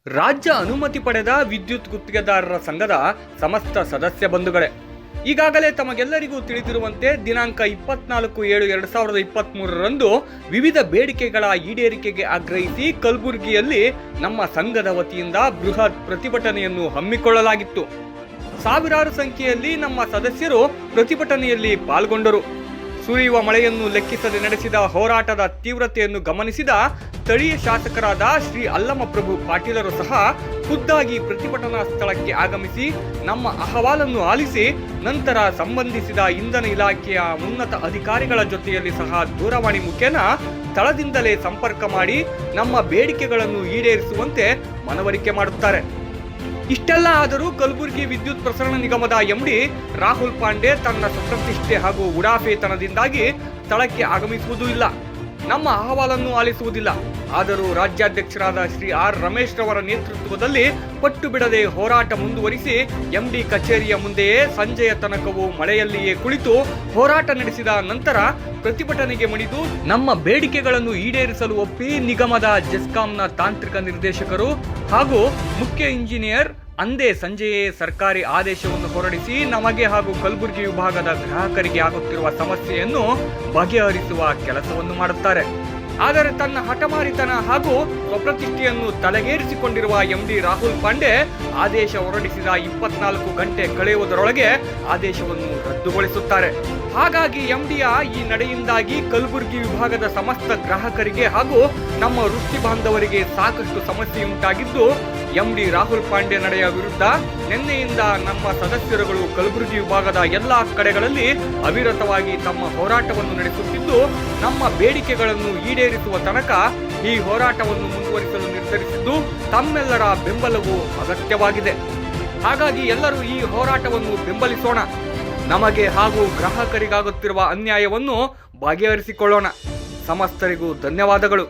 ರಾಜ್ಯ ಅನುಮತಿ ಪಡೆದ ವಿದ್ಯುತ್ ಗುತ್ತಿಗೆದಾರರ ಸಂಘದ ಸಮಸ್ತ ಸದಸ್ಯ ಬಂಧುಗಳೇ, ಈಗಾಗಲೇ ತಮಗೆಲ್ಲರಿಗೂ ತಿಳಿದಿರುವಂತೆ ದಿನಾಂಕ 24/7/2023ರಂದು ವಿವಿಧ ಬೇಡಿಕೆಗಳ ಈಡೇರಿಕೆಗೆ ಆಗ್ರಹಿಸಿ ಕಲಬುರಗಿಯಲ್ಲಿ ನಮ್ಮ ಸಂಘದ ವತಿಯಿಂದ ಬೃಹತ್ ಪ್ರತಿಭಟನೆಯನ್ನು ಹಮ್ಮಿಕೊಳ್ಳಲಾಗಿತ್ತು. ಸಾವಿರಾರು ಸಂಖ್ಯೆಯಲ್ಲಿ ನಮ್ಮ ಸದಸ್ಯರು ಪ್ರತಿಭಟನೆಯಲ್ಲಿ ಪಾಲ್ಗೊಂಡರು. ಸುರಿಯುವ ಮಳೆಯನ್ನು ಲೆಕ್ಕಿಸದೆ ನಡೆಸಿದ ಹೋರಾಟದ ತೀವ್ರತೆಯನ್ನು ಗಮನಿಸಿದ ಸ್ಥಳೀಯ ಶಾಸಕರಾದ ಶ್ರೀ ಅಲ್ಲಮಪ್ರಭು ಪಾಟೀಲರು ಸಹ ಖುದ್ದಾಗಿ ಪ್ರತಿಭಟನಾ ಸ್ಥಳಕ್ಕೆ ಆಗಮಿಸಿ ನಮ್ಮ ಅಹವಾಲನ್ನು ಆಲಿಸಿ ನಂತರ ಸಂಬಂಧಿಸಿದ ಇಂಧನ ಇಲಾಖೆಯ ಉನ್ನತ ಅಧಿಕಾರಿಗಳ ಜೊತೆಯಲ್ಲಿ ಸಹ ದೂರವಾಣಿ ಮುಖೇನ ಸ್ಥಳದಿಂದಲೇ ಸಂಪರ್ಕ ಮಾಡಿ ನಮ್ಮ ಬೇಡಿಕೆಗಳನ್ನು ಈಡೇರಿಸುವಂತೆ ಮನವರಿಕೆ ಮಾಡುತ್ತಾರೆ. ಇಷ್ಟೆಲ್ಲ ಆದರೂ ಕಲಬುರಗಿ ವಿದ್ಯುತ್ ಪ್ರಸರಣ ನಿಗಮದ ಎಂಡಿ ರಾಹುಲ್ ಪಾಂಡೆ ತನ್ನ ಸ್ವಪ್ರತಿಷ್ಠೆ ಹಾಗೂ ಉಡಾಫೆತನದಿಂದಾಗಿ ಸ್ಥಳಕ್ಕೆ ಆಗಮಿಸುವುದೂ ಇಲ್ಲ, ನಮ್ಮ ಅಹವಾಲನ್ನು ಆಲಿಸುವುದಿಲ್ಲ. ಆದರೂ ರಾಜ್ಯಾಧ್ಯಕ್ಷರಾದ ಶ್ರೀ ಆರ್ ರಮೇಶ್ ರವರ ನೇತೃತ್ವದಲ್ಲಿ ಪಟ್ಟು ಬಿಡದೆ ಹೋರಾಟ ಮುಂದುವರಿಸಿ ಎಂಡಿ ಕಚೇರಿಯ ಮುಂದೆಯೇ ಸಂಜೆಯ ತನಕವೂ ಮಳೆಯಲ್ಲಿಯೇ ಕುಳಿತು ಹೋರಾಟ ನಡೆಸಿದ ನಂತರ ಪ್ರತಿಭಟನೆಗೆ ಮಣಿದು ನಮ್ಮ ಬೇಡಿಕೆಗಳನ್ನು ಈಡೇರಿಸಲು ಒಪ್ಪಿ ನಿಗಮದ ಜೆಸ್ಕಾಂನ ತಾಂತ್ರಿಕ ನಿರ್ದೇಶಕರು ಹಾಗೂ ಮುಖ್ಯ ಇಂಜಿನಿಯರ್ ಅಂದೇ ಸಂಜೆಯೇ ಸರ್ಕಾರಿ ಆದೇಶವನ್ನು ಹೊರಡಿಸಿ ನಮಗೆ ಹಾಗೂ ಕಲಬುರಗಿ ವಿಭಾಗದ ಗ್ರಾಹಕರಿಗೆ ಆಗುತ್ತಿರುವ ಸಮಸ್ಯೆಯನ್ನು ಬಗೆಹರಿಸುವ ಕೆಲಸವನ್ನು ಮಾಡುತ್ತಾರೆ. ಆದರೆ ತನ್ನ ಹಠಮಾರಿತನ ಹಾಗೂ ಸ್ವಪ್ರತಿಷ್ಠೆಯನ್ನು ತಲೆಗೇರಿಸಿಕೊಂಡಿರುವ ಎಂಡಿ ರಾಹುಲ್ ಪಾಂಡೆ ಆದೇಶ ಹೊರಡಿಸಿದ 24 ಗಂಟೆ ಕಳೆಯುವುದರೊಳಗೆ ಆದೇಶವನ್ನು ರದ್ದುಗೊಳಿಸುತ್ತಾರೆ. ಹಾಗಾಗಿ ಎಂಡಿಯ ಈ ನಡೆಯಿಂದಾಗಿ ಕಲಬುರಗಿ ವಿಭಾಗದ ಸಮಸ್ತ ಗ್ರಾಹಕರಿಗೆ ಹಾಗೂ ನಮ್ಮ ವೃತ್ತಿ ಬಾಂಧವರಿಗೆ ಸಾಕಷ್ಟು ಸಮಸ್ಯೆಯುಂಟಾಗಿದ್ದು, ಎಂಡಿ ರಾಹುಲ್ ಪಾಂಡೆ ನಡೆಯ ವಿರುದ್ಧ ನಿನ್ನೆಯಿಂದ ನಮ್ಮ ಸದಸ್ಯರುಗಳು ಕಲಬುರಗಿ ವಿಭಾಗದ ಎಲ್ಲಾ ಕಡೆಗಳಲ್ಲಿ ಅವಿರತವಾಗಿ ತಮ್ಮ ಹೋರಾಟವನ್ನು ನಡೆಸುತ್ತಿದ್ದು, ನಮ್ಮ ಬೇಡಿಕೆಗಳನ್ನು ಈಡೇರಿಸುವ ತನಕ ಈ ಹೋರಾಟವನ್ನು ಮುಂದುವರಿಸಲು ನಿರ್ಧರಿಸಿದ್ದು ತಮ್ಮೆಲ್ಲರ ಬೆಂಬಲವು ಅಗತ್ಯವಾಗಿದೆ. ಹಾಗಾಗಿ ಎಲ್ಲರೂ ಈ ಹೋರಾಟವನ್ನು ಬೆಂಬಲಿಸೋಣ. ನಮಗೆ ಹಾಗೂ ಗ್ರಾಹಕರಿಗಾಗುತ್ತಿರುವ ಅನ್ಯಾಯವನ್ನು ಬಗೆಹರಿಸಿಕೊಳ್ಳೋಣ. ಸಮಸ್ತರಿಗೂ ಧನ್ಯವಾದಗಳು.